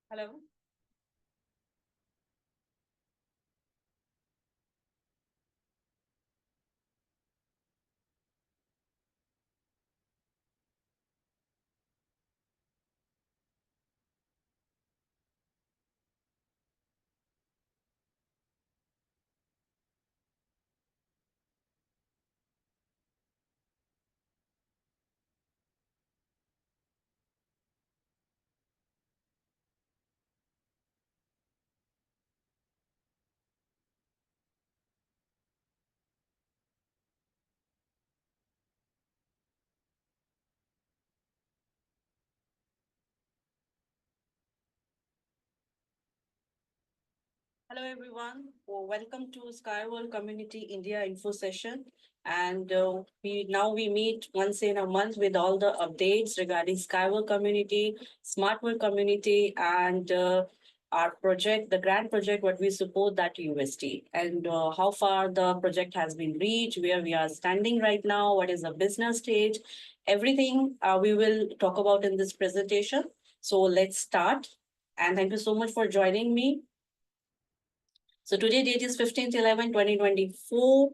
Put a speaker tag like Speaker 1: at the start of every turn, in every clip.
Speaker 1: Hello. Hello, everyone. Welcome to Skyworld Community India Info Session. And we meet once in a month with all the updates regarding Skyworld Community, Smart World Community, and our project, the grand project, what we support that UST, and how far the project has been reached, where we are standing right now, what is the business stage, everything we will talk about in this presentation. So let's start. And thank you so much for joining me. So today date is 15th 11 2024,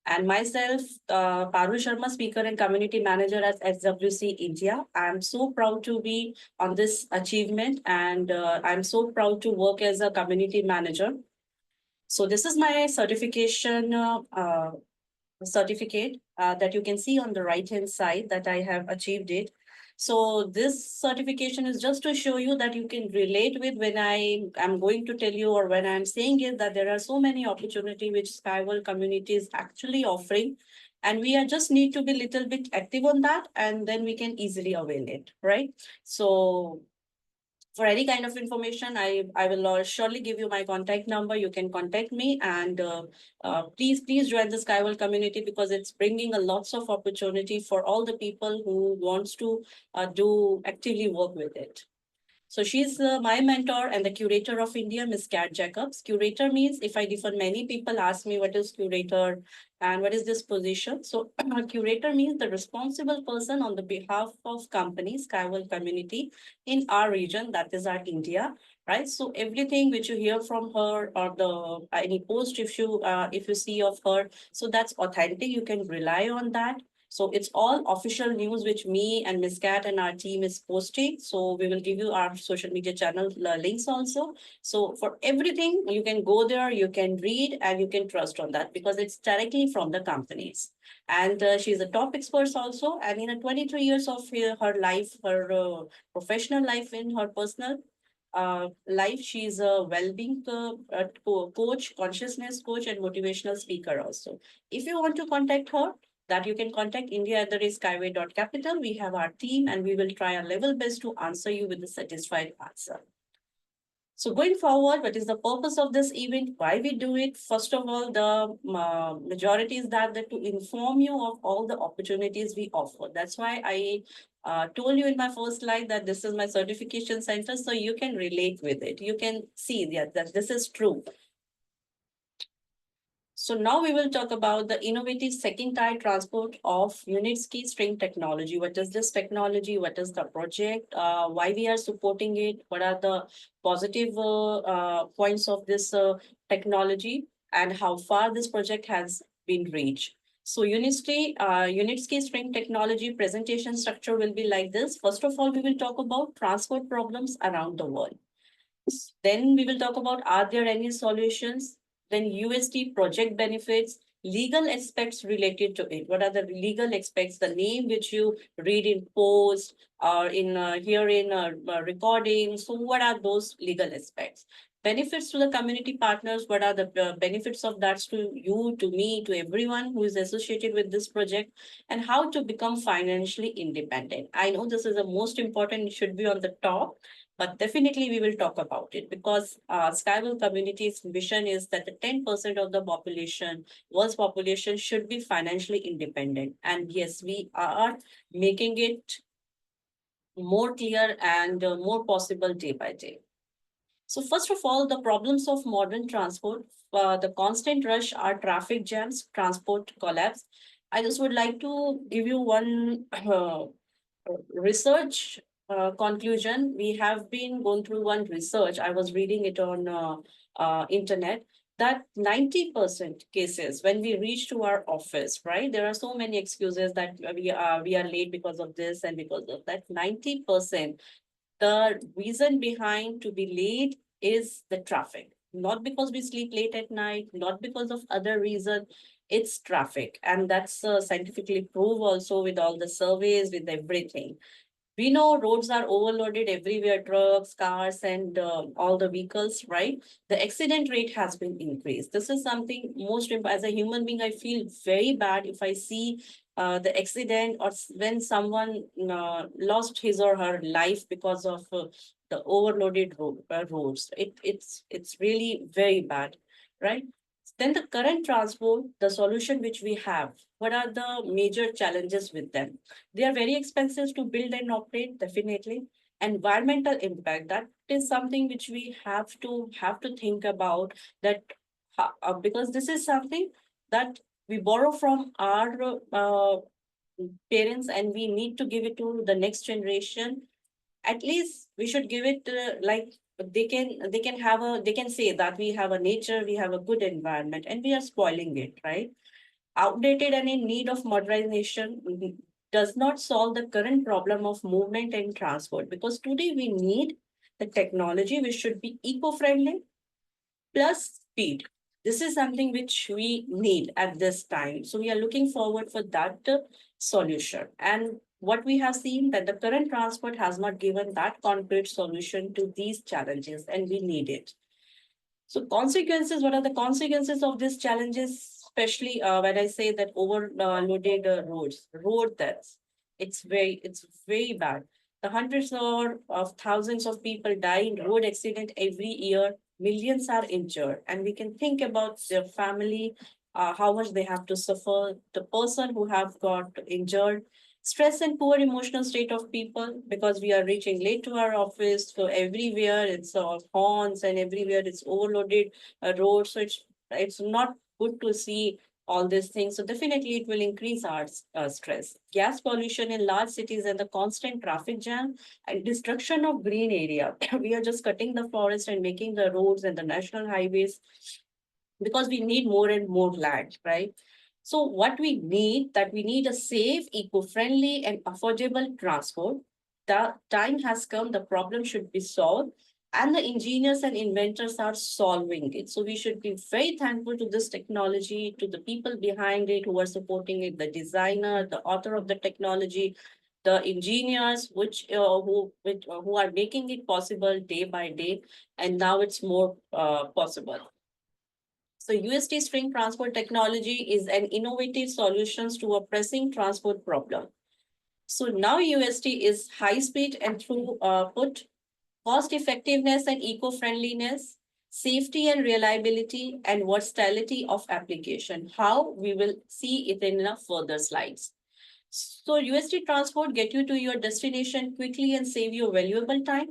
Speaker 1: and myself, Parul Sharma, speaker and community manager at SWC India. I'm so proud to be on this achievement, and I'm so proud to work as a community manager. So this is my certificate that you can see on the right hand side that I have achieved it. So this certification is just to show you that you can relate with when I am going to tell you, or when I'm saying it, that there are so many opportunity which Skyworld community is actually offering. And we are just need to be little bit active on that, and then we can easily avail it, right? So for any kind of information, I will surely give you my contact number. You can contact me, and please join the Skywell community, because it's bringing a lots of opportunity for all the people who wants to do actively work with it. So she's my mentor and the curator of India, Miss Kat Jacobs. Curator means, if I differ, many people ask me what is curator and what is this position. So curator means the responsible person on the behalf of companies, Skywell community in our region, that is our India, right? So everything which you hear from her, or the any post if you see of her, so that's authentic. You can rely on that. So it's all official news which me and Miss Cat and our team is posting. So we will give you our social media channel links also. So for everything, you can go there, you can read, and you can trust on that, because it's directly from the companies. And she's a top expert also. And in a 23 years of her life, her professional life, in her personal life, she's a well-being coach, consciousness coach, and motivational speaker also. If you want to contact her, that you can contact India@skyway.capital. We have our team, and we will try our level best to answer you with a satisfied answer. So going forward, what is the purpose of this event? Why we do it? First of all, the majority is that to inform you of all the opportunities we offer. That's why I told you in my first slide that this is my certification center, so you can relate with it. You can see that this is true. So now we will talk about the innovative second tier transport of Unitsky string technology. What is this technology? What is the project? Why we are supporting it? What are the positive points of this technology? And how far this project has been reached? So Unitsky string technology presentation structure will be like this. First of all, we will talk about transport problems around the world. Then we will talk about, are there any solutions? Then UST project benefits, legal aspects related to it. What are the legal aspects? The name which you read in post or in here in recording. So what are those legal aspects? Benefits to the community partners. What are the benefits of that to you, to me, to everyone who is associated with this project? And how to become financially independent. I know this is the most important, it should be on the top, but definitely we will talk about it, because Skywell community's vision is that the 10% of the population, world's population, should be financially independent. And yes, we are making it more clear and more possible day by day. So first of all, the problems of modern transport, the constant rush are traffic jams, transport collapse. I just would like to give you one research conclusion, we have been going through one research. I was reading it on internet that 90% cases when we reach to our office, right? There are so many excuses that we are late because of this and because of that. 90%, the reason behind to be late is the traffic. Not because we sleep late at night, not because of other reason. It's traffic, and that's scientifically proved also with all the surveys, with everything. We know roads are overloaded everywhere, trucks, cars, and all the vehicles, right? The accident rate has been increased. This is something as a human being, I feel very bad if I see the accident or when someone lost his or her life because of the overloaded roads. It's really very bad, right? Then the current transport, the solution which we have, what are the major challenges with them? They are very expensive to build and operate, definitely. Environmental impact, that is something which we have to think about, that because this is something that we borrow from our parents and we need to give it to the next generation. At least we should give it like they can say that we have a nature, we have a good environment, and we are spoiling it, right? Outdated and in need of modernization, does not solve the current problem of movement and transport, because today we need the technology which should be eco-friendly plus speed. This is something which we need at this time. So we are looking forward for that solution. And what we have seen that the current transport has not given that concrete solution to these challenges, and we need it. So consequences, what are the consequences of these challenges? Especially when I say that overloaded road deaths, it's very bad. The hundreds or of thousands of people die in road accident every year. Millions are injured, and we can think about their family, how much they have to suffer. The person who have got injured, stress and poor emotional state of people, because we are reaching late to our office. So everywhere it's horns, and everywhere it's overloaded roads. So it's not good to see all these things. So definitely it will increase our stress. Gas pollution in large cities and the constant traffic jam and destruction of green area. We are just cutting the forest and making the roads and the national highways because we need more and more land, right? So what we need, that we need a safe, eco-friendly and affordable transport. The time has come, the problem should be solved, and the engineers and inventors are solving it. So we should be very thankful to this technology, to the people behind it who are supporting it, the designer, the author of the technology, the engineers who are making it possible day by day, and now it's more possible. So UST string transport technology is an innovative solution to a pressing transport problem. So now UST is high speed and throughput, cost effectiveness and eco-friendliness, safety and reliability, and versatility of application. How, we will see it in a further slides. So UST transport get you to your destination quickly and save you valuable time.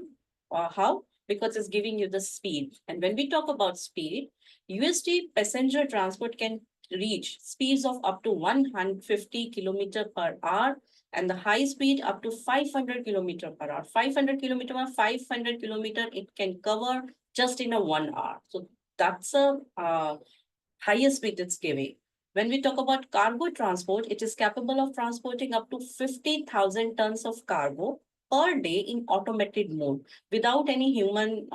Speaker 1: How? Because it's giving you the speed. And when we talk about speed, UST passenger transport can reach speeds of up to 150 kilometer per hour, and the high speed up to 500 kilometer per hour. 500 kilometer it can cover just in a 1 hour. So that's a highest speed it's giving. When we talk about cargo transport, it is capable of transporting up to 50,000 tons of cargo per day in automated mode without any human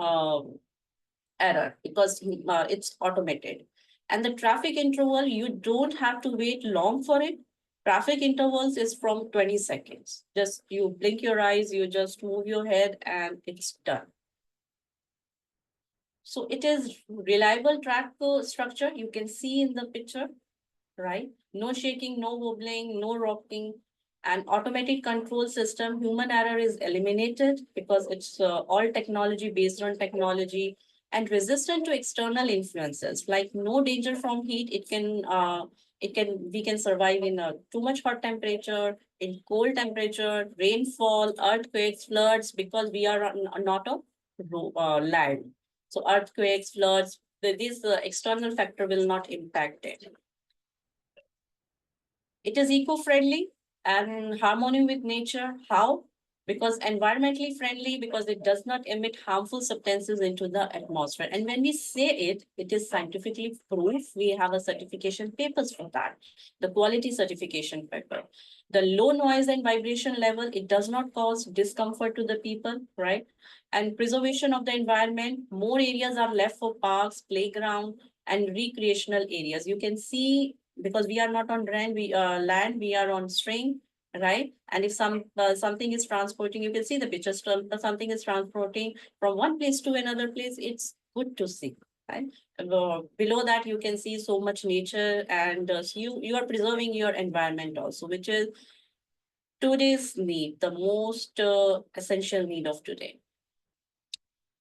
Speaker 1: error, because it's automated. And the traffic interval, you don't have to wait long for it. Traffic intervals is from 20 seconds. Just you blink your eyes, you just move your head, and it's done. So it is reliable track structure. You can see in the picture, right? No shaking, no wobbling, no rocking, and automatic control system. Human error is eliminated because it's all technology based on technology, and resistant to external influences, like no danger from heat. We can survive in a too much hot temperature, in cold temperature, rainfall, earthquakes, floods, because we are not a land. So earthquakes, floods, these external factor will not impact it. It is eco-friendly and harmony with nature. How? because environmentally friendly, because it does not emit harmful substances into the atmosphere. And when we say it, it is scientifically proved. We have a certification papers for that, the quality certification paper. The low noise and vibration level, it does not cause discomfort to the people, right? And preservation of the environment, more areas are left for parks, playground, and recreational areas. You can see, because we are not on land, we are on string, right? And if something is transporting, you can see the pictures. Something is transporting from one place to another place. It's good to see, right? Below that, you can see so much nature, and so you are preserving your environment also, which is today's need, the most essential need of today.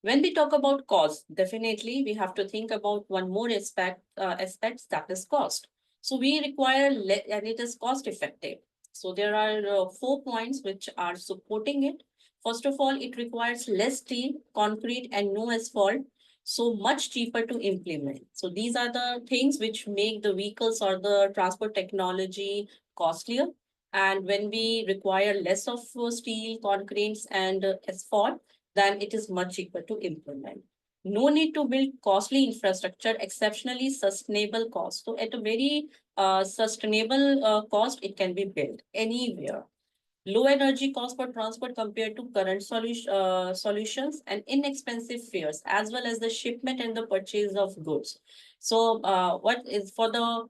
Speaker 1: When we talk about cost, definitely we have to think about one more aspect, that is cost. So we require, and it is cost effective. So there are 4 points which are supporting it. First of all, it requires less steel, concrete, and no asphalt. So much cheaper to implement. So these are the things which make the vehicles or the transport technology costlier. And when we require less of steel, concretes, and asphalt, then it is much cheaper to implement. No need to build costly infrastructure, exceptionally sustainable cost. So at a very sustainable cost, it can be built anywhere. Low energy cost for transport compared to current solutions, and inexpensive fares, as well as the shipment and the purchase of goods. So what is for the,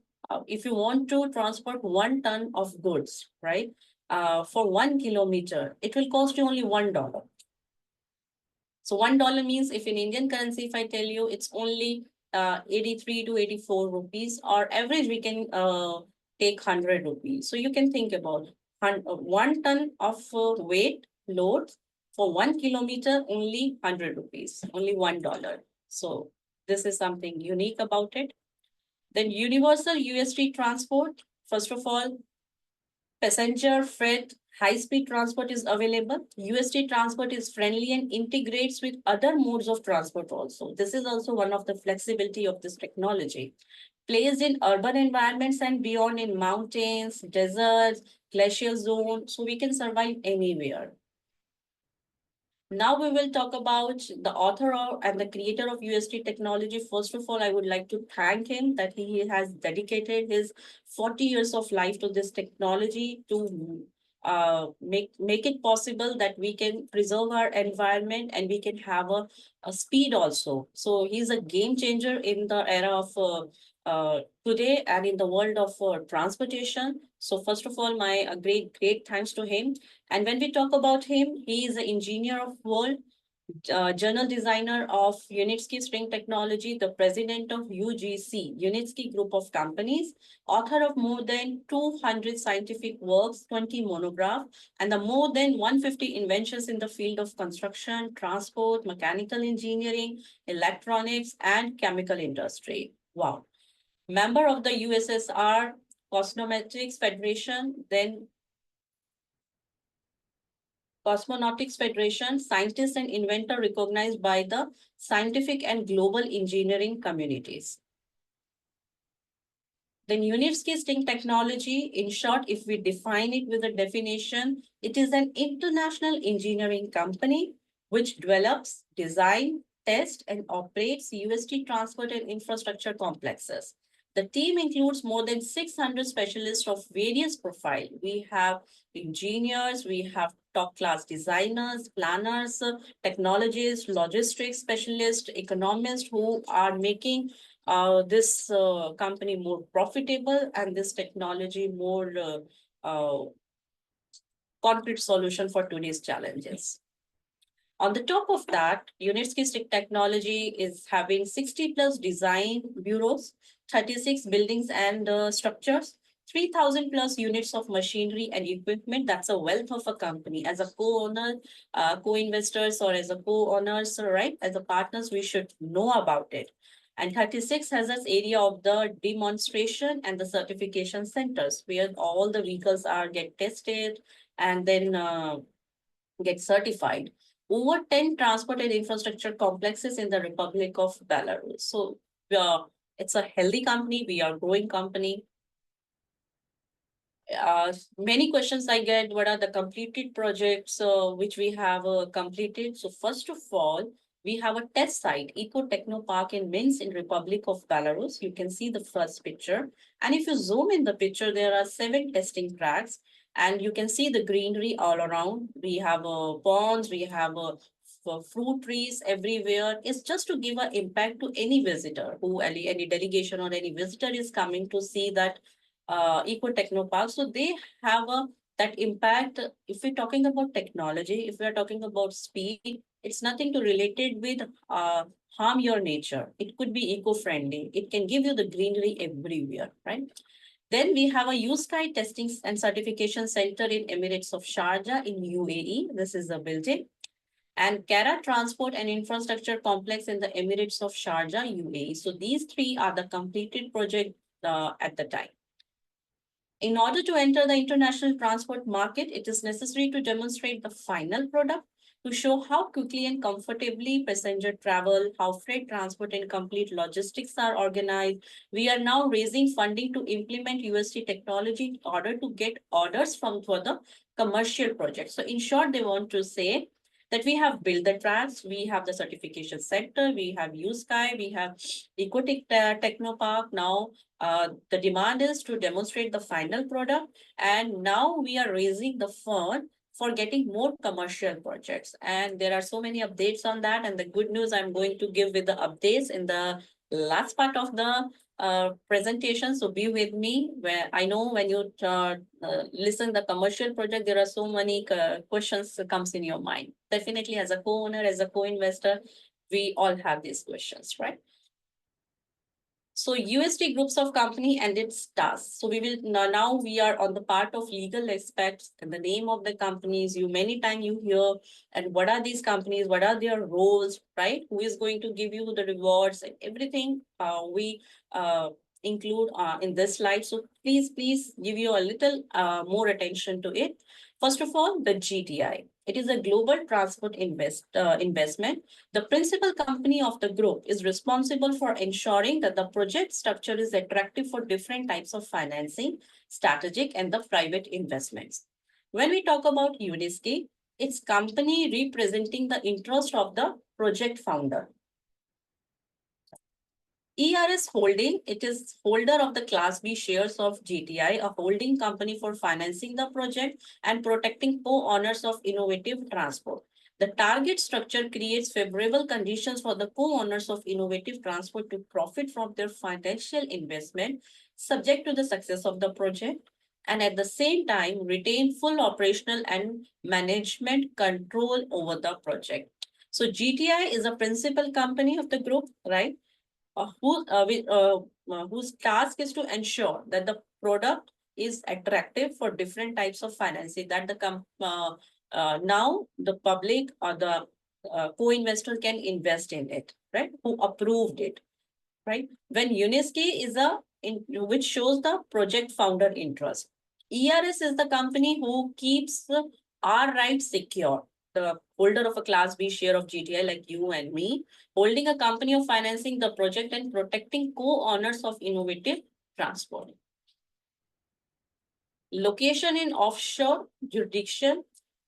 Speaker 1: if you want to transport 1 ton of goods, right? For 1 kilometer, it will cost you only $1. So $1 means, if in Indian currency, if I tell you, it's only 83 to 84 rupees, or average we can take 100 rupees. So you can think about 1 ton of weight load for 1 kilometer, only 100 rupees, only $1. So this is something unique about it. Then universal UST transport. First of all, passenger, freight, high-speed transport is available. UST transport is friendly and integrates with other modes of transport also. This is also one of the flexibility of this technology. Placed in urban environments and beyond, in mountains, deserts, glacial zones, so we can survive anywhere. Now we will talk about the author and the creator of UST technology. First of all, I would like to thank him that he has dedicated his 40 years of life to this technology to make it possible that we can preserve our environment and we can have a speed also. So he's a game changer in the era of today and in the world of transportation. So first of all, my great thanks to him. And when we talk about him, he is an engineer of world, journal designer of Unitsky String Technology, the president of UGC, Unitsky Group of Companies, author of more than 200 scientific works, 20 monographs, and the more than 150 inventions in the field of construction, transport, mechanical engineering, electronics, and chemical industry. Wow. Member of the USSR Cosmometrics Federation, then Cosmonautics Federation, scientist and inventor recognized by the scientific and global engineering communities. Then Unitsky String Technology, in short, if we define it with a definition, it is an international engineering company which develops, design, test, and operates UST transport and infrastructure complexes. The team includes more than 600 specialists of various profiles. We have engineers, we have top-class designers, planners, technologists, logistics specialists, economists who are making this company more profitable and this technology more concrete solution for today's challenges. On the top of that, Unitsky String Technology is having 60 plus design bureaus, 36 buildings and structures, 3,000 plus units of machinery and equipment. That's a wealth of a company. As a co-owner, co-investors, or as a co-owners, right? As a partners, we should know about it. And 36 has this area of the demonstration and the certification centers where all the vehicles get tested and then get certified. Over 10 transport and infrastructure complexes in the Republic of Belarus. So it's a healthy company. We are a growing company. Many questions I get, what are the completed projects which we have completed? So first of all, we have a test site, Eco Techno Park in Minsk in Republic of Belarus. You can see the first picture. And if you zoom in the picture, there are 7 testing tracks and you can see the greenery all around. We have ponds, we have fruit trees everywhere. It's just to give an impact to any visitor who, any delegation or any visitor is coming to see that Eco Techno Park. So they have that impact. If we're talking about technology, if we're talking about speed, it's nothing to relate it with harm your nature. It could be eco-friendly. It can give you the greenery everywhere, right? Then we have a USky Testing and Certification Center in Emirates of Sharjah in UAE. This is the building. And Kara Transport and Infrastructure Complex in the Emirates of Sharjah, UAE. So these 3 are the completed project at the time. In order to enter the international transport market, it is necessary to demonstrate the final product to show how quickly and comfortably passenger travel, how freight transport and complete logistics are organized. We are now raising funding to implement UST technology in order to get orders for the commercial projects. So in short, they want to say that we have built the tracks, we have the certification center, we have USky, we have Ecotech Technopark. Now the demand is to demonstrate the final product, and now we are raising the fund for getting more commercial projects. And there are so many updates on that. And the good news I'm going to give with the updates in the last part of the presentation. So be with me. Where I know when you listen the commercial project, there are so many questions comes in your mind. Definitely, as a co-owner, as a co-investor, we all have these questions, right? So UST groups of company and its tasks. So we will now we are on the part of legal aspects and the name of the companies. You many times you hear and what are these companies? What are their roles? Right? Who is going to give you the rewards and everything? We include in this slide. So please give you a little more attention to it. First of all, the GTI. It is a global transport investment. The principal company of the group is responsible for ensuring that the project structure is attractive for different types of financing, strategic, and the private investments. When we talk about Uniski, it's company representing the interest of the project founder. ERS Holding, it is holder of the Class B shares of GTI, a holding company for financing the project and protecting co-owners of innovative transport. The target structure creates favorable conditions for the co-owners of innovative transport to profit from their financial investment, subject to the success of the project, and at the same time retain full operational and management control over the project. So GTI is a principal company of the group, right? Whose task is to ensure that the product is attractive for different types of financing, that now the public or the co-investor can invest in it, right? Who approved it, right? When Uniski is which shows the project founder interest. ERS is the company who keeps our rights secure. The holder of a Class B share of GTI like you and me, holding a company of financing the project and protecting co-owners of innovative transport. Location in offshore jurisdiction,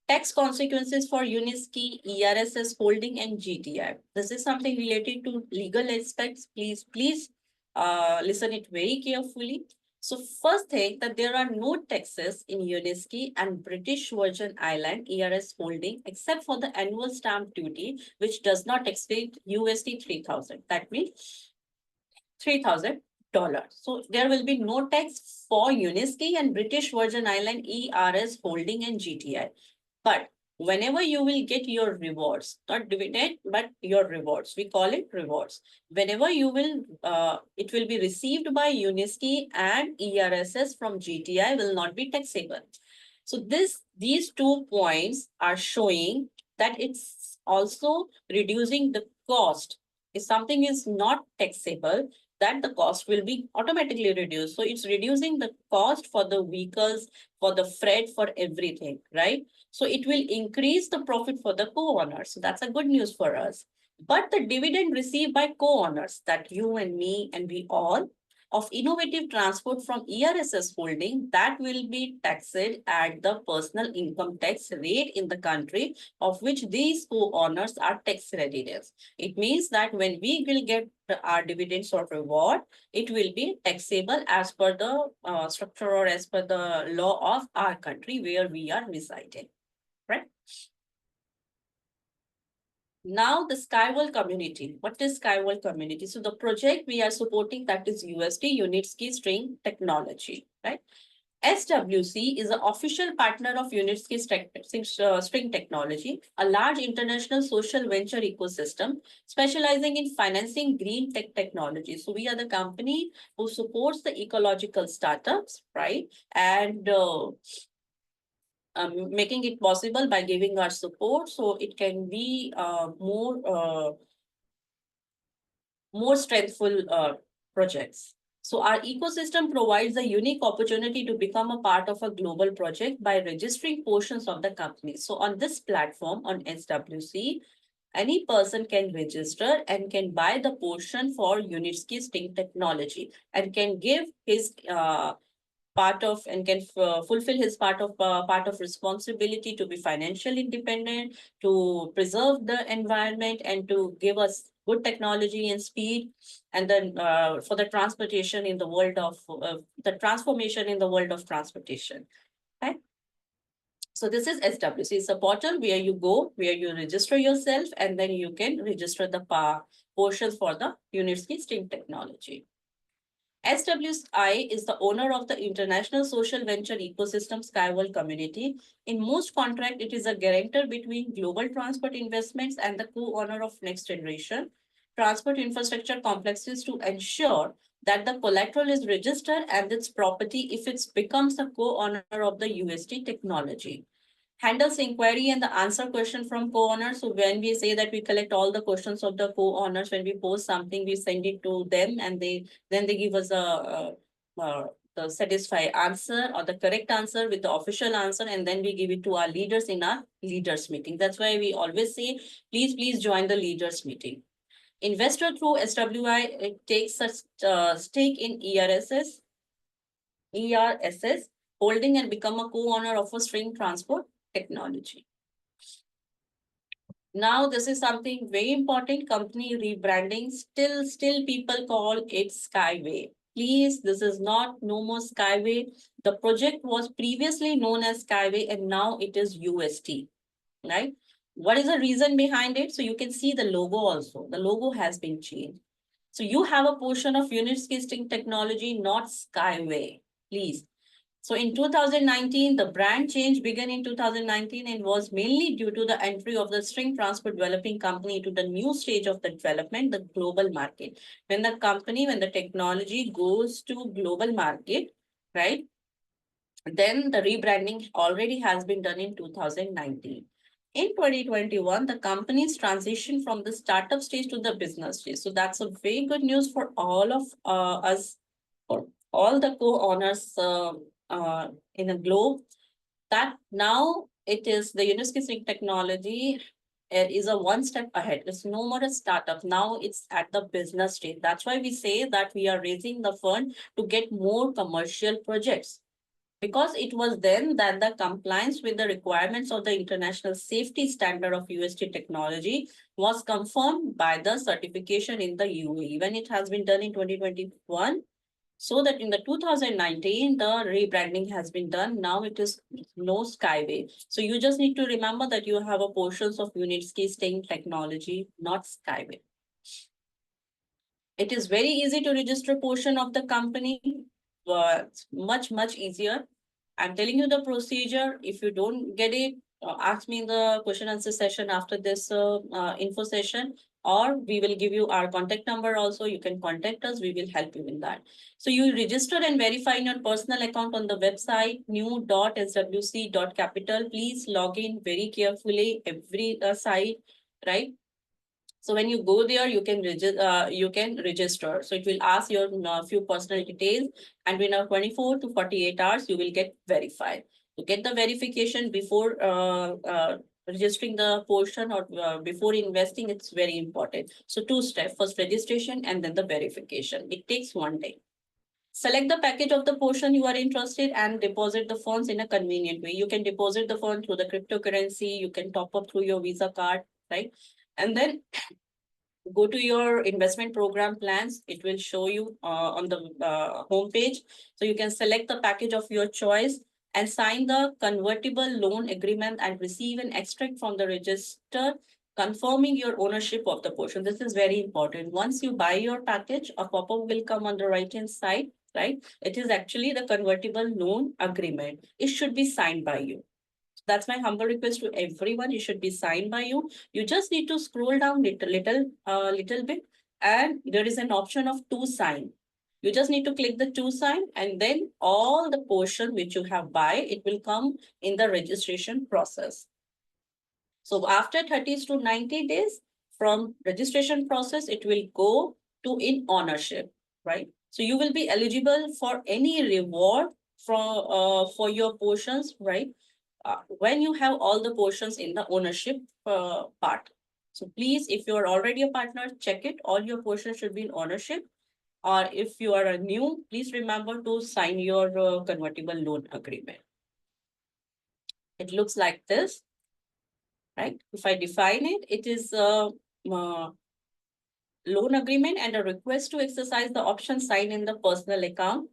Speaker 1: tax consequences for Uniski, ERSS holding and GTI. This is something related to legal aspects. Please listen it very carefully. So first thing that there are no taxes in Uniski and British Virgin Island ERS holding except for the annual stamp duty, which does not exceed USD 3,000. That means $3,000. So there will be no tax for Uniski and British Virgin Island ERS holding and GTI. But whenever you will get your rewards, not dividend, but your rewards, we call it rewards. Whenever you will, it will be received by Uniski and ERSS from GTI will not be taxable. So these 2 points are showing that it's also reducing the cost. If something is not taxable, that the cost will be automatically reduced. So it's reducing the cost for the vehicles, for the freight, for everything, right? So it will increase the profit for the co-owners. So that's a good news for us. But the dividend received by co-owners, that you and me and we all, of innovative transport from ERSS holding that will be taxed at the personal income tax rate in the country of which these co-owners are tax residents. It means that when we will get our dividends or reward, it will be taxable as per the structure or as per the law of our country where we are residing, right? Now the Skywell community. What is Skywell community? So the project we are supporting, that is UST, Unitsky String Technology, right? SWC is the official partner of Unitsky String Technology, a large international social venture ecosystem specializing in financing green tech technology. So we are the company who supports the ecological startups, right? And making it possible by giving our support so it can be more strengthful projects. So our ecosystem provides a unique opportunity to become a part of a global project by registering portions of the company. So on this platform, on SWC, any person can register and can buy the portion for Unitsky String Technology and can give his part of and can fulfill his part of responsibility to be financially independent, to preserve the environment, and to give us good technology and speed, and then for the transportation in the world of the transformation in the world of transportation. Okay. So this is SWC. It's a portal where you go, where you register yourself, and then you can register the portions for the Unitsky String Technology. SWI is the owner of the international social venture ecosystem Skywell community. In most contracts, it is a guarantor between global transport investments and the co-owner of next generation transport infrastructure complexes to ensure that the collateral is registered and its property if it becomes a co-owner of the UST technology. Handles inquiry and the answer question from co-owners. So when we say that we collect all the questions of the co-owners, when we post something, we send it to them and then they give us the satisfied answer or the correct answer with the official answer, and then we give it to our leaders in our leaders meeting. That's why we always say, please join the leaders meeting. Investor through SWI takes a stake in ERSS holding and become a co-owner of a string transport technology. Now, this is something very important, company rebranding. Still people call it Skyway. Please, this is not no more Skyway. The project was previously known as Skyway and now it is UST, right? What is the reason behind it? So you can see the logo also. The logo has been changed. So you have a portion of Unitsky String Technology, not Skyway, please. So in 2019, the brand change began in 2019 and was mainly due to the entry of the string transport developing company to the new stage of the development, the global market. When the technology goes to global market, right? Then the rebranding already has been done in 2019. In 2021, the company's transition from the startup stage to the business stage. So that's a very good news for all of us, for all the co-owners in a globe, that now it is the Unitsky String Technology is a one step ahead. It's no more a startup. Now it's at the business stage. That's why we say that we are raising the fund to get more commercial projects. Because it was then that the compliance with the requirements of the international safety standard of UST technology was confirmed by the certification in the UAE. When it has been done in 2021, so that in the 2019, the rebranding has been done. Now it is no Skyway. So you just need to remember that you have a portions of Unitsky String Technology, not Skyway. It is very easy to register portion of the company, but much easier. I'm telling you the procedure. If you don't get it, ask me in the question answer session after this info session, or we will give you our contact number also. You can contact us. We will help you in that. So you register and verify in your personal account on the website new.swc.capital. Please log in very carefully every site, right? So when you go there, you can register. So it will ask your few personal details, and within 24 to 48 hours, you will get verified. To get the verification before registering the portion or before investing, it's very important. So two steps: first registration and then the verification. It takes one day. Select the package of the portion you are interested and deposit the funds in a convenient way. You can deposit the fund through the cryptocurrency, you can top up through your Visa card, right? And then go to your investment program plans. It will show you on the home page. So you can select the package of your choice and sign the convertible loan agreement and receive an extract from the register confirming your ownership of the portion. This is very important. Once you buy your package, a pop-up will come on the right-hand side, right? It is actually the convertible loan agreement. It should be signed by you. That's my humble request to everyone. It should be signed by you. You just need to scroll down little bit, and there is an option of to sign. You just need to click the to sign, and then all the portion which you have buy, it will come in the registration process. So after 30 to 90 days from registration process, it will go to in ownership, right? So you will be eligible for any reward for your portions, right? When you have all the portions in the ownership part. So please, if you are already a partner, check it. All your portions should be in ownership. Or if you are a new, please remember to sign your convertible loan agreement. It looks like this, right? If I define it, it is a loan agreement and a request to exercise the option signed in the personal account.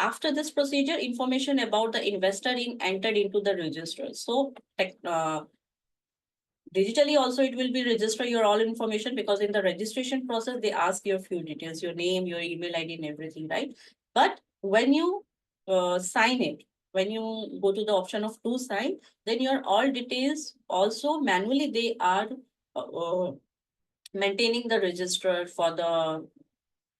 Speaker 1: After this procedure, information about the investor in entered into the register. So digitally also it will be register your all information, because in the registration process they ask your few details, your name, your email ID and everything, right? But when you sign it, when you go to the option of to sign, then your all details also manually they are maintaining the register for the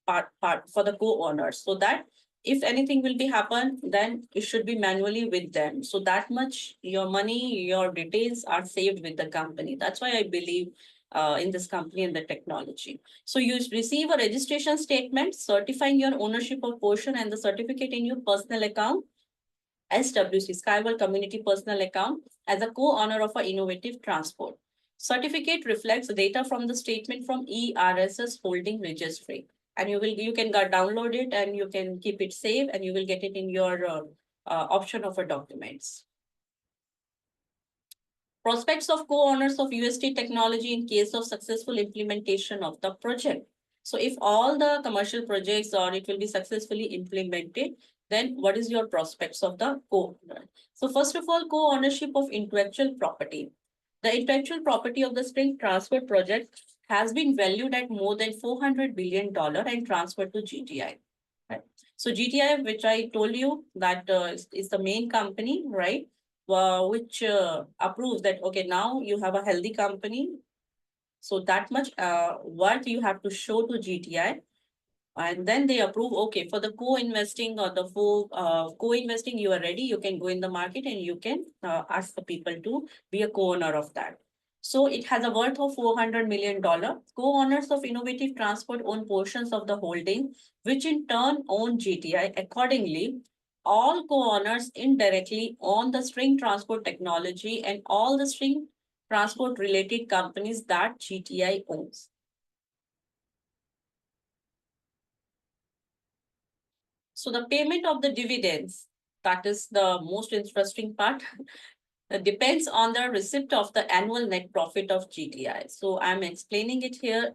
Speaker 1: part for the co-owners, so that if anything will be happen, then it should be manually with them. So that much your money, your details are saved with the company. That's why I believe in this company and the technology. So you receive a registration statement certifying your ownership of portion and the certificate in your personal account, SWC, Skyward Community Personal Account, as a co-owner of an innovative transport. Certificate reflects data from the statement from ERSS Holding Registry, and you can download it and you can keep it safe, and you will get it in your option of a documents. Prospects of co-owners of UST technology in case of successful implementation of the project. So if all the commercial projects or it will be successfully implemented, then what is your prospects of the co-owner? So first of all, co-ownership of intellectual property. The intellectual property of the Spring Transport project has been valued at more than $400 billion and transferred to GTI. Right. So GTI, which I told you that is the main company, right? Which approves that, okay, now you have a healthy company. So that much worth you have to show to GTI. And then they approve, okay, for the co-investing or the full co-investing, you are ready. You can go in the market and you can ask the people to be a co-owner of that. So it has a worth of $400 million. Co-owners of Innovative Transport own portions of the holding, which in turn own GTI. Accordingly, all co-owners indirectly own the string transport technology and all the string transport related companies that GTI owns. So the payment of the dividends, that is the most interesting part, depends on the receipt of the annual net profit of GTI. So I'm explaining it here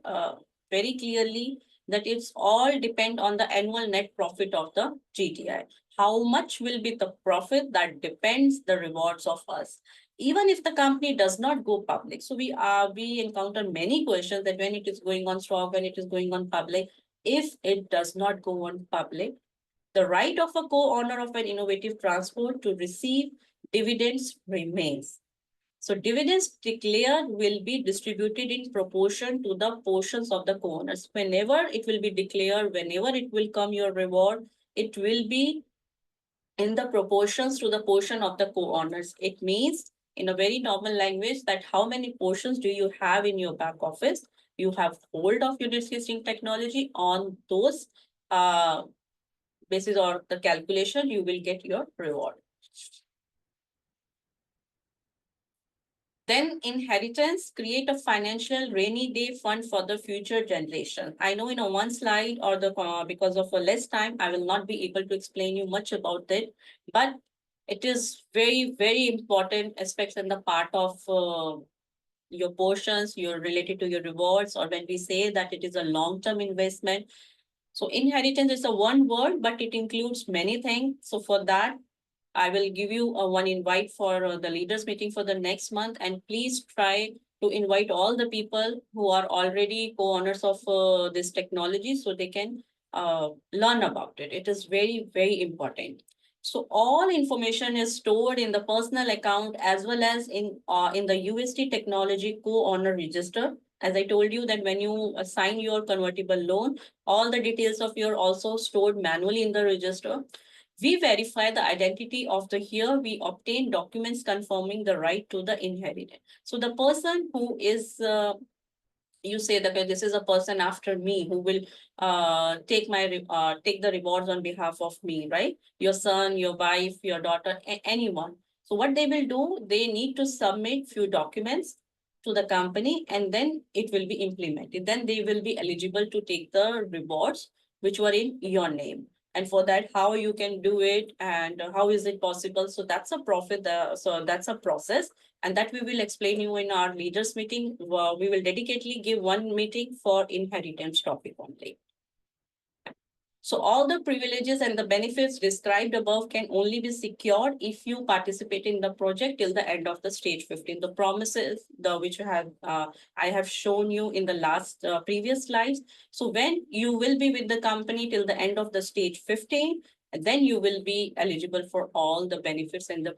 Speaker 1: very clearly that it's all depend on the annual net profit of the GTI. How much will be the profit, that depends the rewards of us. Even if the company does not go public. So we encounter many questions that when it is going on stock, when it is going on public, if it does not go on public, the right of a co-owner of an innovative transport to receive dividends remains. So dividends declared will be distributed in proportion to the portions of the co-owners. Whenever it will be declared, whenever it will come your reward, it will be in the proportions to the portion of the co-owners. It means in a very normal language that how many portions do you have in your back office? You have hold of your existing technology. On those basis or the calculation, you will get your reward. Then inheritance, create a financial rainy day fund for the future generation. I know in a one slide or because of a less time, I will not be able to explain you much about it, but it is very, very important aspects in the part of your portions, your related to your rewards, or when we say that it is a long-term investment. So inheritance is a one word, but it includes many things. So for that, I will give you one invite for the leaders meeting for the next month, and please try to invite all the people who are already co-owners of this technology so they can learn about it. It is very, very important. So all information is stored in the personal account as well as in the UST technology co-owner register. As I told you that when you assign your convertible loan, all the details of your also stored manually in the register. We verify the identity of the here. We obtain documents confirming the right to the inheritance. So the person who is, you say that okay, this is a person after me who will take the rewards on behalf of me, right? Your son, your wife, your daughter, anyone. So what they will do, they need to submit few documents to the company and then it will be implemented. Then they will be eligible to take the rewards which were in your name. And for that, how you can do it and how is it possible? So that's a profit. So that's a process, and that we will explain you in our leaders meeting. We will dedicately give one meeting for inheritance topic only. So all the privileges and the benefits described above can only be secured if you participate in the project till the end of the stage 15. The promises, the which I have shown you in the last previous slides. So when you will be with the company till the end of the stage 15, then you will be eligible for all the benefits and the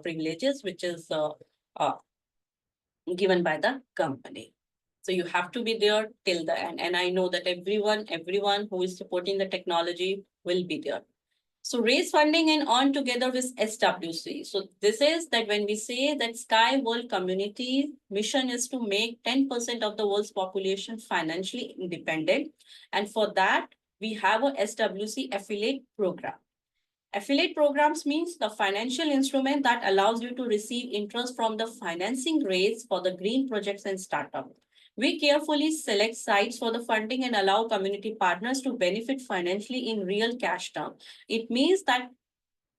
Speaker 1: privileges which is uh, given by the company. So you have to be there till the end. And I know that everyone who is supporting the technology will be there. So raise funding and earn together with SWC. So this is that when we say that Sky World Community mission is to make 10% of the world's population financially independent. And for that, we have a SWC affiliate program. Affiliate programs means the financial instrument that allows you to receive interest from the financing rates for the green projects and startup. We carefully select sites for the funding and allow community partners to benefit financially in real cash terms. It means that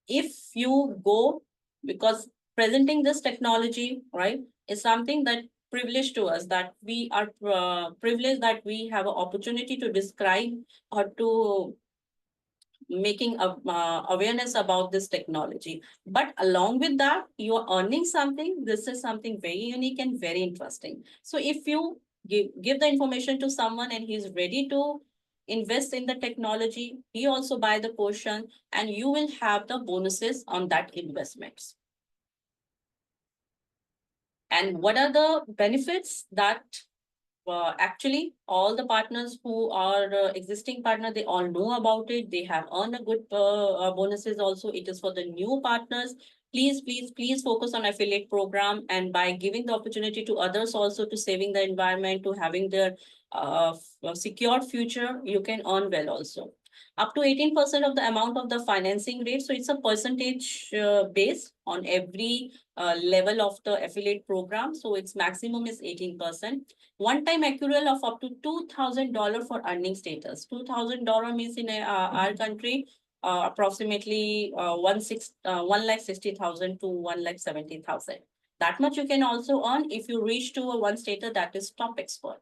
Speaker 1: if you go, because presenting this technology, right, is something that privileged to us, that we are privileged that we have an opportunity to describe or to making awareness about this technology. But along with that, you are earning something. This is something very unique and very interesting. So if you give the information to someone and he's ready to invest in the technology, he also buy the portion and you will have the bonuses on that investments. And what are the benefits that actually all the partners who are existing partner, they all know about it. They have earned a good bonuses also. It is for the new partners. Please focus on affiliate program, and by giving the opportunity to others also to saving the environment, to having their secured future, you can earn well also. Up to 18% of the amount of the financing rate. So it's a percentage based on every level of the affiliate program. So its maximum is 18%. One-time accrual of up to $2,000 for earning status. $2,000 means in our country, approximately 1,60,000 to 1,70,000. That much you can also earn if you reach to a one status that is top expert.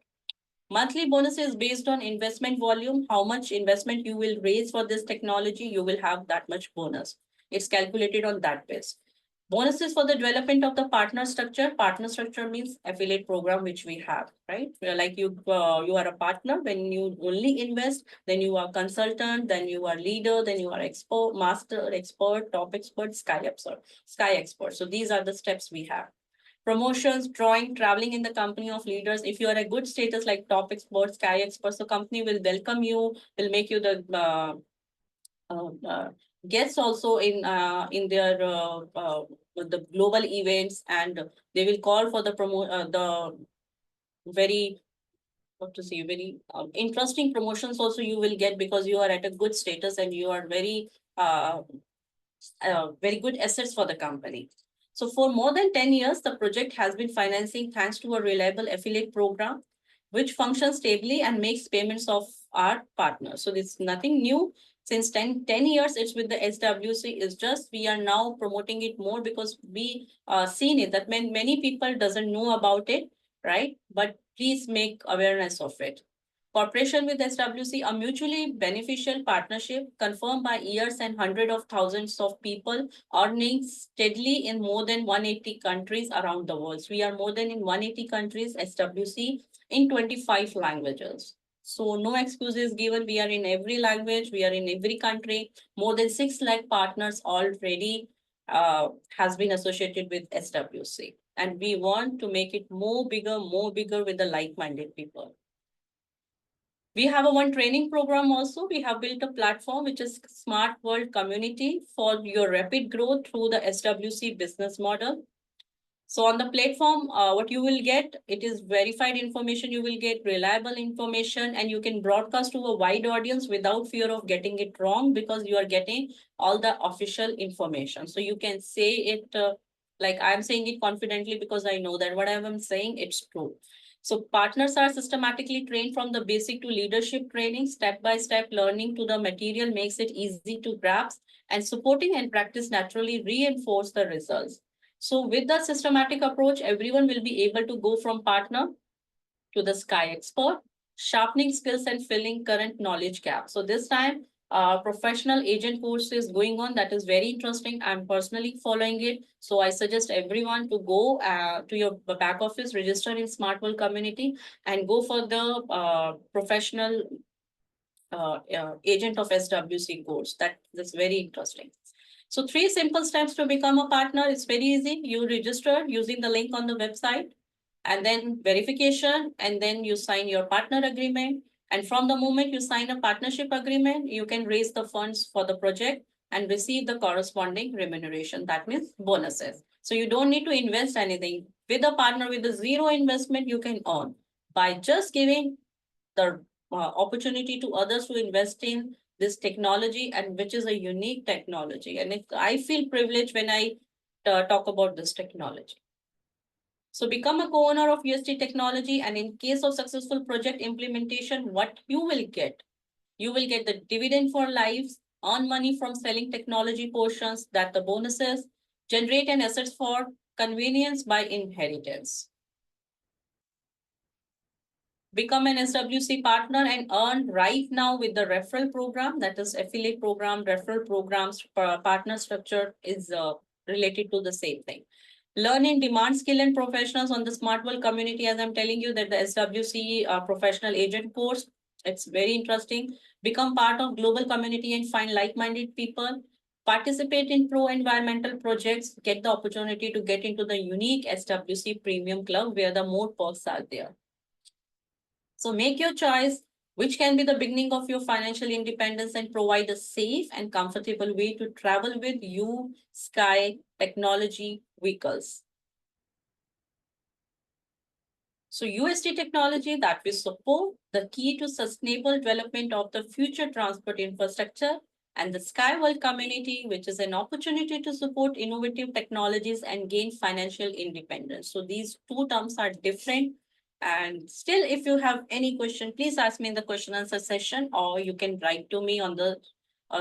Speaker 1: Monthly bonus is based on investment volume. How much investment you will raise for this technology, you will have that much bonus. It's calculated on that base. Bonuses for the development of the partner structure. Partner structure means affiliate program, which we have, right? Like you are a partner when you only invest, then you are consultant, then you are leader, then you are expert, master, expert, top expert, sky expert. So these are the steps we have. Promotions, drawing, traveling in the company of leaders. If you are a good status like top expert, sky expert, the company will welcome you, will make you the uh, uh, guests also in their the global events, and they will call for the the very what to say very interesting promotions also you will get because you are at a good status and you are very good assets for the company. So for more than 10 years, the project has been financing thanks to a reliable affiliate program, which functions stably and makes payments of our partners. So it's nothing new. Since 10 years, it's with the SWC. It's just we are now promoting it more because we seen it that many people doesn't know about it, right? But please make awareness of it. Cooperation with SWC, a mutually beneficial partnership confirmed by years and hundreds of thousands of people earning steadily in more than 180 countries around the world. So we are more than in 180 countries, SWC, in 25 languages. So no excuses given. We are in every language. We are in every country. More than 6 lakh partners already has been associated with SWC. And we want to make it more bigger with the like-minded people. We have a one training program also. We have built a platform which is Smart World Community for your rapid growth through the SWC business model. So on the platform, what you will get, it is verified information, you will get reliable information, and you can broadcast to a wide audience without fear of getting it wrong because you are getting all the official information. So you can say it like I'm saying it confidently because I know that what I am saying, it's true. So partners are systematically trained from the basic to leadership training, step-by-step learning to the material makes it easy to grasp, and supporting and practice naturally reinforce the results. So with the systematic approach, everyone will be able to go from partner to the sky expert, sharpening skills and filling current knowledge gap. So this time, professional agent course is going on. That is very interesting. I'm personally following it. So I suggest everyone to go to your back office, register in Smart World Community, and go for the professional agent of SWC course. That is very interesting. So 3 simple steps to become a partner. It's very easy. You register using the link on the website, and then verification, and then you sign your partner agreement. And from the moment you sign a partnership agreement, you can raise the funds for the project and receive the corresponding remuneration. That means bonuses. So you don't need to invest anything. With a partner with a zero investment, you can earn by just giving the opportunity to others to invest in this technology, and which is a unique technology. And I feel privileged when I talk about this technology. So become a co-owner of UST technology, and in case of successful project implementation, what you will get? You will get the dividend for lives, earn money from selling technology portions, that the bonuses, generate an assets for convenience by inheritance. Become an SWC partner and earn right now with the referral program, that is affiliate program, referral programs, partner structure is related to the same thing. Learn in demand skill and professionals on the Smart World Community. As I'm telling you that the SWC professional agent course, it's very interesting. Become part of global community and find like-minded people. Participate in pro-environmental projects. Get the opportunity to get into the unique SWC Premium Club where the more perks are there. So make your choice, which can be the beginning of your financial independence and provide a safe and comfortable way to travel with you, Sky Technology vehicles. So UST technology that will support the key to sustainable development of the future transport infrastructure, and the Sky World Community, which is an opportunity to support innovative technologies and gain financial independence. So these two terms are different. And still, if you have any question, please ask me in the question answer session, or you can write to me on the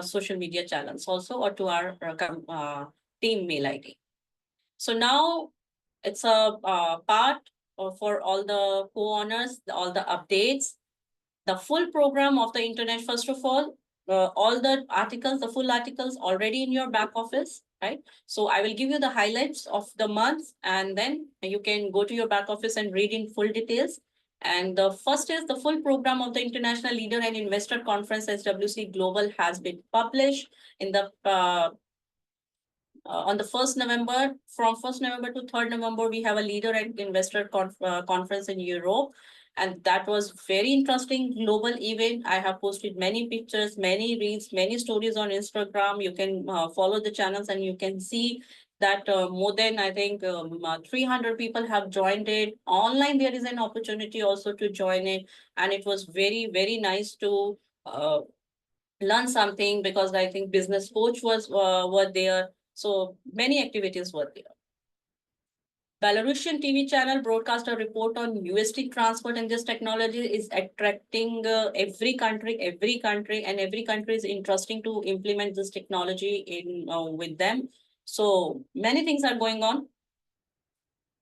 Speaker 1: social media channels also, or to our team mail ID. So now it's a part for all the co-owners, all the updates, the full program of the internet. First of all the articles, the full articles already in your back office, right? So I will give you the highlights of the month, and then you can go to your back office and read in full details. And the first is the full program of the International Leader and Investor Conference SWC Global has been published in the on the 1st November. From 1st November to 3rd November, we have a leader and investor conference in Europe. And that was very interesting global event. I have posted many pictures, many reels, many stories on Instagram. You can follow the channels and you can see that more than, I think, 300 people have joined it. Online, there is an opportunity also to join it. And it was very, very nice to learn something, because I think business coach was were there. So many activities were there. Belarusian TV channel broadcast a report on UST transport, and this technology is attracting every country, and every country is interesting to implement this technology in with them. So many things are going on.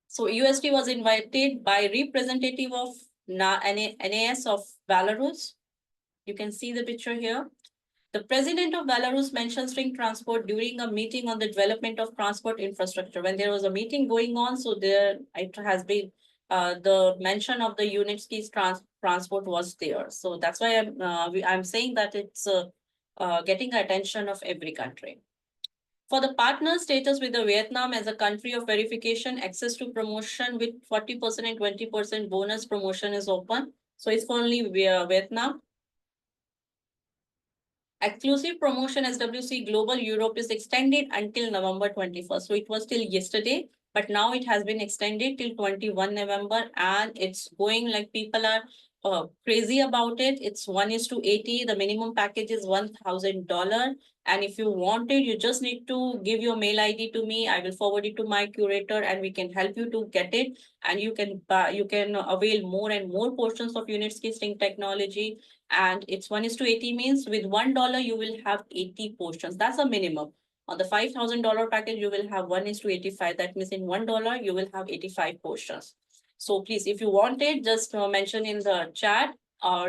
Speaker 1: So UST was invited by representative of NAS of Belarus. You can see the picture here. The president of Belarus mentioned string transport during a meeting on the development of transport infrastructure. When there was a meeting going on, so there it has been the mention of the Unitsky's transport was there. So that's why I'm saying that it's getting attention of every country. For the partner status with the Vietnam as a country of verification, access to promotion with 40% and 20% bonus promotion is open. So it's for only Vietnam. Exclusive promotion SWC Global Europe is extended until November 21st. So it was till yesterday, but now it has been extended till 21 November, and it's going like people are crazy about it. It's 1:80. The minimum package is $1,000. And if you want it, you just need to give your mail ID to me. I will forward it to my curator and we can help you to get it. And you can avail more and more portions of Unitsky string technology. And it's 1:80 means with $1, you will have 80 portions. That's a minimum. On the $5,000 package, you will have 1:85. That means in $1, you will have 85 portions. So please, if you want it, just mention in the chat or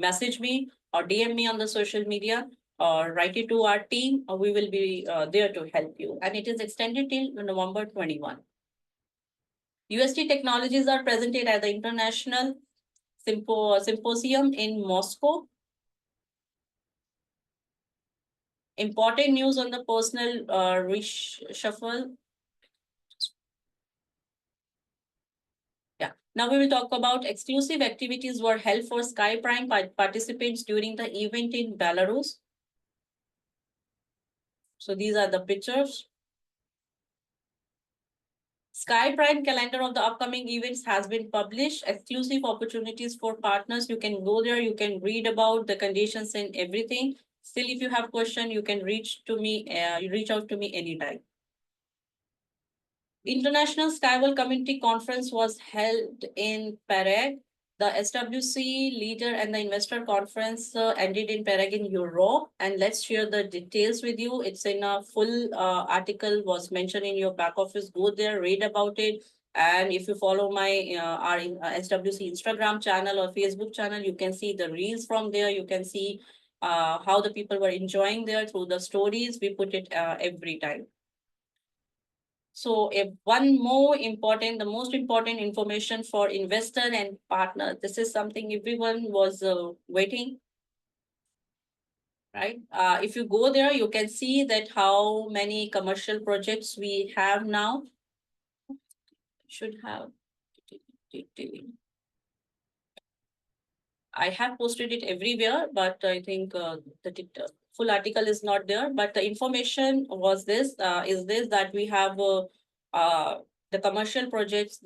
Speaker 1: message me or DM me on the social media or write it to our team. Or we will be there to help you. And it is extended till November 21. UST technologies are presented at the International Symposium in Moscow. Important news on the personal reshuffle. Yeah. Now we will talk about exclusive activities were held for Sky Prime participants during the event in Belarus. So these are the pictures. Sky Prime calendar of the upcoming events has been published. Exclusive opportunities for partners. You can go there. You can read about the conditions and everything. Still, if you have question, you can reach out to me anytime. International Skywell Community Conference was held in Prague. The SWC leader and the investor conference ended in Prague in Europe. And let's share the details with you. It's in a full article was mentioned in your back office. Go there, read about it. And if you follow my our SWC Instagram channel or Facebook channel, you can see the reels from there. You can see how the people were enjoying there through the stories. We put it every time. So one more important, the most important information for investor and partner. This is something everyone was waiting, right? If you go there, you can see that how many commercial projects we have now. Should have. I have posted it everywhere, but I think the full article is not there. But the information was this, is this that we have the commercial projects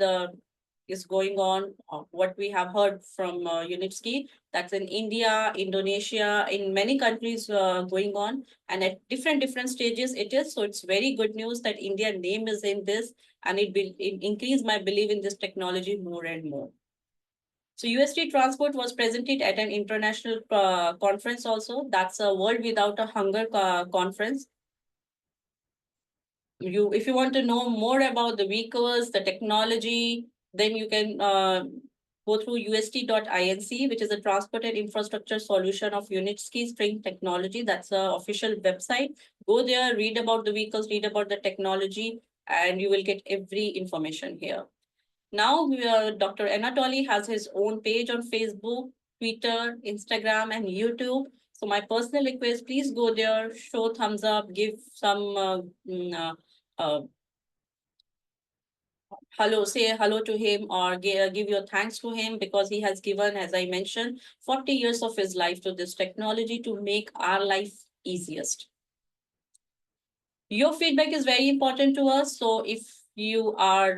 Speaker 1: is going on. What we have heard from Unitsky, that's in India, Indonesia, in many countries going on, and at different stages it is. So it's very good news that India name is in this, and it will increase my belief in this technology more and more. So UST Transport was presented at an international conference also. That's a World Without a Hunger conference. If you want to know more about the vehicles, the technology, then you can go through ust.inc, which is a transport and infrastructure solution of Unitsky string technology. That's the official website. Go there, read about the vehicles, read about the technology, and you will get every information here. Now, Dr. Anatoly has his own page on Facebook, Twitter, Instagram, and YouTube. So my personal request, please go there, show thumbs up, give some hello, say hello to him or give your thanks to him because he has given, as I mentioned, 40 years of his life to this technology to make our life easiest. Your feedback is very important to us. So if you are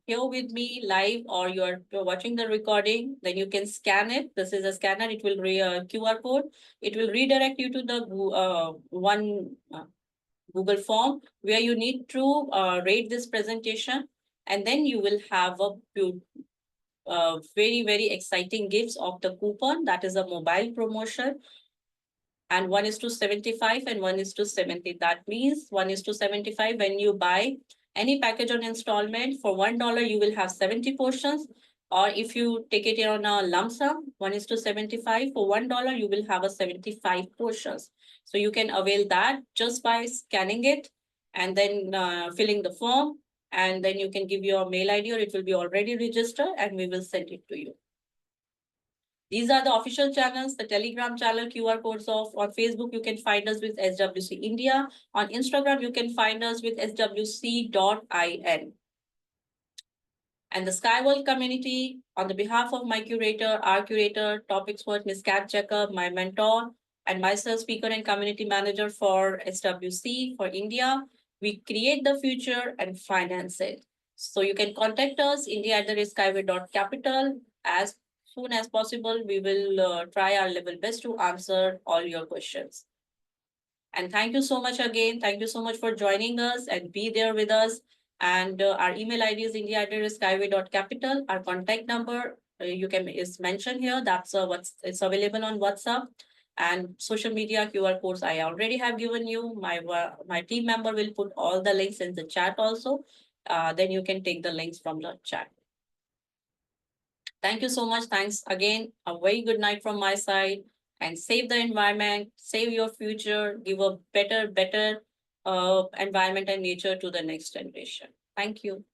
Speaker 1: here with me live or you are watching the recording, then you can scan it. This is a scanner. It will QR code. It will redirect you to the Google form where you need to rate this presentation. And then you will have a very, very exciting gifts of the coupon. That is a mobile promotion. And 1:75 and 1:70. That means 1:75 when you buy any package on installment for $1, you will have 70 portions. Or if you take it on a lump sum, 1:75 for $1, you will have a 75 portions. So you can avail that just by scanning it and then filling the form. And then you can give your mail ID or it will be already registered and we will send it to you. These are the official channels, the Telegram channel, QR codes of. On Facebook, you can find us with SWC India. On Instagram, you can find us with swc.in. And the Skyworld community, on the behalf of my curator, our curator, top expert, Ms. Kat Jacob, my mentor, and myself, speaker and community manager for SWC for India, we create the future and finance it. So you can contact us, india@skyway.capital. As soon as possible, we will try our level best to answer all your questions. And thank you so much again. Thank you so much for joining us and be there with us. And our email ID is india@skyway.capital. Our contact number you can is mentioned here. That's what's it's available on WhatsApp. And social media QR codes I already have given you. My team member will put all the links in the chat also. Then you can take the links from the chat. Thank you so much. Thanks again. A very good night from my side. And save the environment, save your future, give a better environment and nature to the next generation. Thank you.